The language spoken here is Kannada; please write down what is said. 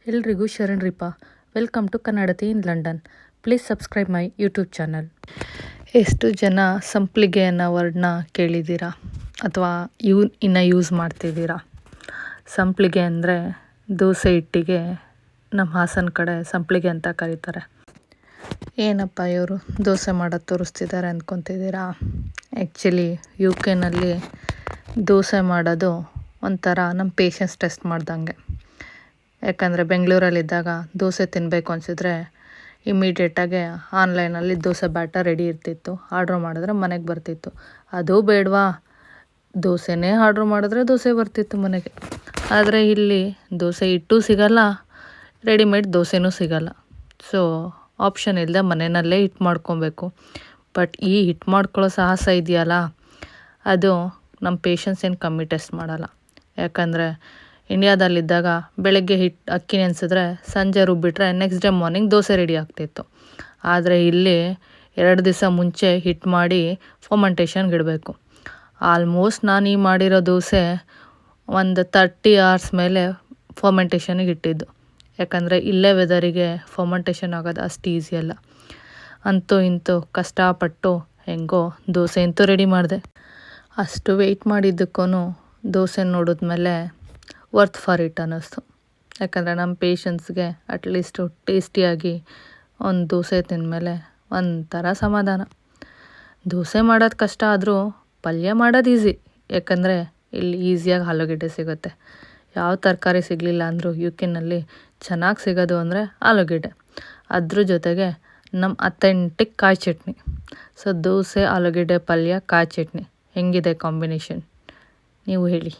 ಎಲ್ರಿಗೂ ಶರಣ್ರಿಪ. Welcome to Kannadathi in London. Please subscribe my YouTube channel. ಎಷ್ಟು ಜನ ಸಂಪ್ಲಿಗೆ ಅನ್ನೋ ವರ್ಡ್ನ ಕೇಳಿದ್ದೀರಾ ಅಥವಾ ಇನ್ನು ಯೂಸ್ ಮಾಡ್ತಿದ್ದೀರಾ? ಸಂಪ್ಲಿಗೆ ಅಂದರೆ ದೋಸೆ ಹಿಟ್ಟಿಗೆ ನಮ್ಮ ಹಾಸನ ಕಡೆ ಸಂಪ್ಲಿಗೆ ಅಂತ ಕರೀತಾರೆ. ಏನಪ್ಪ ಇವರು ದೋಸೆ ಮಾಡೋದು ತೋರಿಸ್ತಿದ್ದಾರೆ ಅಂದ್ಕೊತಿದ್ದೀರಾ? ಆ್ಯಕ್ಚುಲಿ UK ದೋಸೆ ಮಾಡೋದು ಒಂಥರ ನಮ್ಮ ಪೇಷನ್ಸ್ ಟೆಸ್ಟ್ ಮಾಡ್ದಂಗೆ. ಯಾಕಂದರೆ ಬೆಂಗಳೂರಲ್ಲಿದ್ದಾಗ ದೋಸೆ ತಿನ್ನಬೇಕು ಅನಿಸಿದ್ರೆ ಇಮ್ಮಿಡಿಯೇಟಾಗಿ ಆನ್ಲೈನಲ್ಲಿ ದೋಸೆ ಬ್ಯಾಟರ್ ರೆಡಿ ಇರ್ತಿತ್ತು. ಆರ್ಡ್ರ್ ಮಾಡಿದ್ರೆ ಮನೆಗೆ ಬರ್ತಿತ್ತು. ಅದು ಬೇಡವಾ, ದೋಸೆನೇ ಆರ್ಡ್ರ್ ಮಾಡಿದ್ರೆ ದೋಸೆ ಬರ್ತಿತ್ತು ಮನೆಗೆ. ಆದರೆ ಇಲ್ಲಿ ದೋಸೆ ಹಿಟ್ಟು ಸಿಗಲ್ಲ, ರೆಡಿಮೇಡ್ ದೋಸೆನೂ ಸಿಗಲ್ಲ. ಸೊ ಆಪ್ಷನ್ ಇಲ್ಲದೆ ಮನೆಯಲ್ಲೇ ಹಿಟ್ಟು ಮಾಡ್ಕೊಬೇಕು. ಬಟ್ ಈ ಹಿಟ್ಟು ಮಾಡ್ಕೊಳ್ಳೋ ಸಾಹಸ ಇದೆಯಲ್ಲ, ಅದು ನಮ್ಮ ಪೇಷನ್ಸ್ ಏನು ಕಮ್ಮಿ ಟೆಸ್ಟ್ ಮಾಡಲ್ಲ. ಯಾಕಂದರೆ ಇಂಡಿಯಾದಲ್ಲಿದ್ದಾಗ ಬೆಳಗ್ಗೆ ಅಕ್ಕಿ ನೆನೆಸಿದ್ರೆ ಸಂಜೆ ರುಬ್ಬಿಟ್ರೆ next day morning dosa ready ಆಗ್ತಿತ್ತು. ಆದರೆ ಇಲ್ಲಿ 2 ದಿವಸ ಮುಂಚೆ ಹಿಟ್ಟು ಮಾಡಿ ಫರ್ಮೆಂಟೇಷನ್ಗೆ ಇಡಬೇಕು. ಆಲ್ಮೋಸ್ಟ್ ನಾನು ಮಾಡಿರೋ ದೋಸೆ ಒಂದು 30 hours ಮೇಲೆ ಫರ್ಮೆಂಟೇಷನಿಗೆ ಇಟ್ಟಿದ್ದು. ಯಾಕಂದರೆ ಇಲ್ಲೇ ವೆದರಿಗೆ ಫರ್ಮೆಂಟೇಷನ್ ಆಗೋದು ಅಷ್ಟು ಈಸಿ ಅಲ್ಲ. ಅಂತೂ ಇಂತೂ ಕಷ್ಟಪಟ್ಟು ಹೆಂಗೋ ದೋಸೆ ಅಂತೂ ರೆಡಿ ಮಾಡಿದೆ. ಅಷ್ಟು ವೆಯ್ಟ್ ಮಾಡಿದ್ದಕ್ಕೂ ದೋಸೆ ನೋಡಿದ್ಮೇಲೆ ವರ್ತ್ ಫಾರ್ ಇಟ್ ಅನ್ನಿಸ್ತು. ಯಾಕಂದರೆ ನಮ್ಮ ಪೇಷನ್ಸ್ಗೆ ಅಟ್ಲೀಸ್ಟು ಟೇಸ್ಟಿಯಾಗಿ ಒಂದು ದೋಸೆ ತಿಂದಮೇಲೆ ಒಂಥರ ಸಮಾಧಾನ. ದೋಸೆ ಮಾಡೋದು ಕಷ್ಟ ಆದರೂ ಪಲ್ಯ ಮಾಡೋದು ಈಸಿ. ಯಾಕಂದರೆ ಇಲ್ಲಿ ಈಸಿಯಾಗಿ ಆಲೂಗೆಡ್ಡೆ ಸಿಗುತ್ತೆ. ಯಾವ ತರಕಾರಿ ಸಿಗಲಿಲ್ಲ ಅಂದರೂ UK ಚೆನ್ನಾಗಿ ಸಿಗೋದು ಅಂದರೆ ಆಲೂಗೆಡ್ಡೆ. ಅದ್ರ ಜೊತೆಗೆ ನಮ್ಮ ಅಥೆಂಟಿಕ್ ಕಾಯಿ ಚಟ್ನಿ. ಸೊ ದೋಸೆ, ಆಲೂಗೆಡ್ಡೆ ಪಲ್ಯ, ಕಾಯಿ ಚಟ್ನಿ ಹೆಂಗಿದೆ ಕಾಂಬಿನೇಷನ್ ನೀವು ಹೇಳಿ.